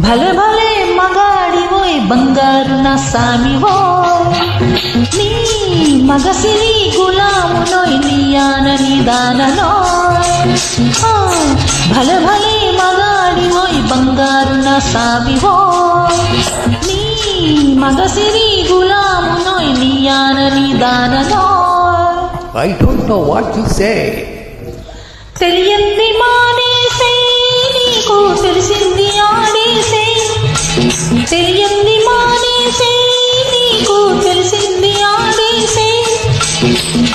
భలే భలే మగాడివోయ్ బంగారు నా సామివోయ్ నీ మగసిరి గులామునోయ్ నీయాన నిదాననోయ్ భలే భలే మగాడివోయ్ బంగారు నా సామివోయ్ నీ మగసిరి గులామునోయ్ నీయాన నిదాననోయ్. I don't know what to say. తెలియంది మానేసే నీకు తెలిసింది ఆడేసే తెలియంది మానేసే నీకు తెలిసింది ఆడేసే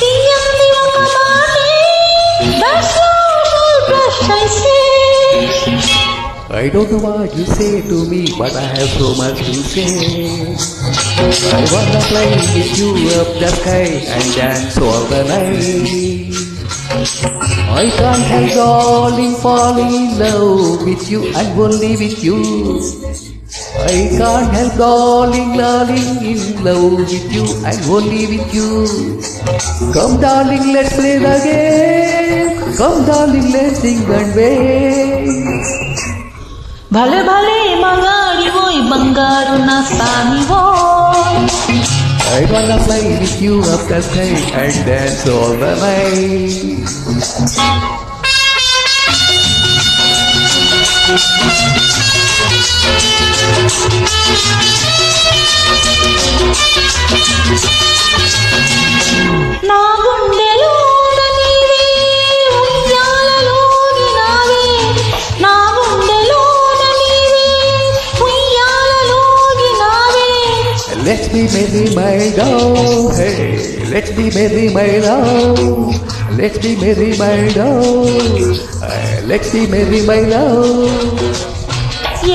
తీయంది ఒక మాటే I don't know what you say to me, but I have so much to say. I wanna fly with you up the sky and dance all the night. I can't help darling falling in love with you and only with you. I can't help darling in love with you and only with you. Come darling, let's play the game. Come darling, let's sing and wait. భలే భలే మగాడివోయ్ బంగారు నా సామివోయ్ I wanna fly with you up the sky and dance all the night. నా గుండెలోన నీవే ఉయ్యాలలోని నావే నా గుండెలోన నీవే ఉయ్యాలలోని నావే. Let's be merry, my love. Hey, let's be merry, my love. Let's be merry, my love. Let's be merry, my love.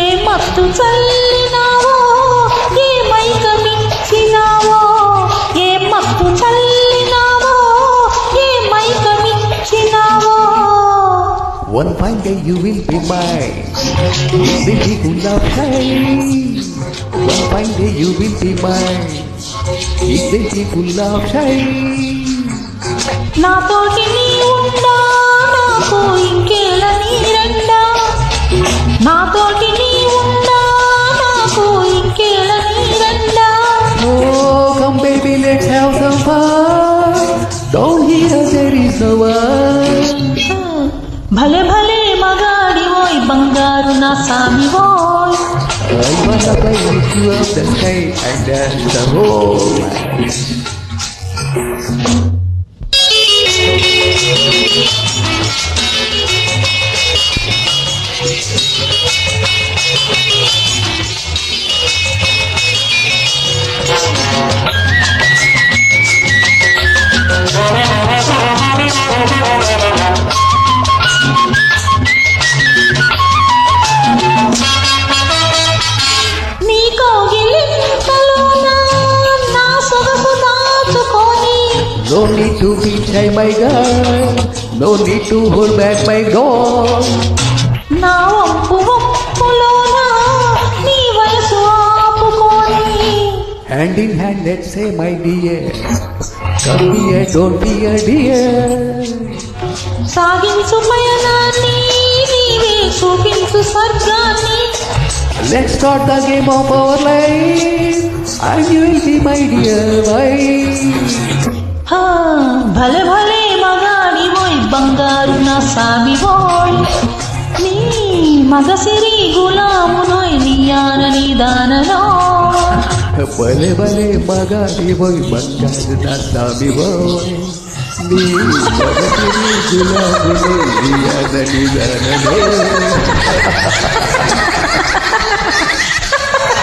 ఏ మత్తు చల్లినావో ఏ మైకమిచ్చినావో ఏ మత్తు చల్లినావో ఏ మైకమిచ్చినావో. One fine day you will be mine. You will be full of shine. One fine day you will be mine. You will be full of shine. నాతోటి నీ ఉండా నాకు ఇంకేల నీరండా నాతోటి నీ ఉండా నాకు ఇంకేల నీరండా. Oh, come baby, let's have some fun. Down here there is no one. భలే భలే మగాడివోయ్ బంగారు నా సామివోయ్ I wanna fly with you up the sky and dance the whole night. నీ కౌగిలింతలోన నా సొగసు దాచుకొని No need to be shy, my girl. No need to hold back, my doll. నా వంపు వంపులోన నీ వయసు ఆపుకొని Hand in hand, let's say, my dear. Come here, don't be a dear. సాగించు పయనాన్ని నీవే చూపించు స్వర్గాన్ని. Let's start the game of our life, and you will be my dear wife. భలే భలే మగాడివోయ్ బంగారు నా సామివోయ్ నీ మగసిరి గులామునోయ్ నీయాన నిదాననోయ్. భలే భలే మగాడి పోయి బంగారు నా సామి పోయి నీ మగసిరి గులాబులో నీయాదని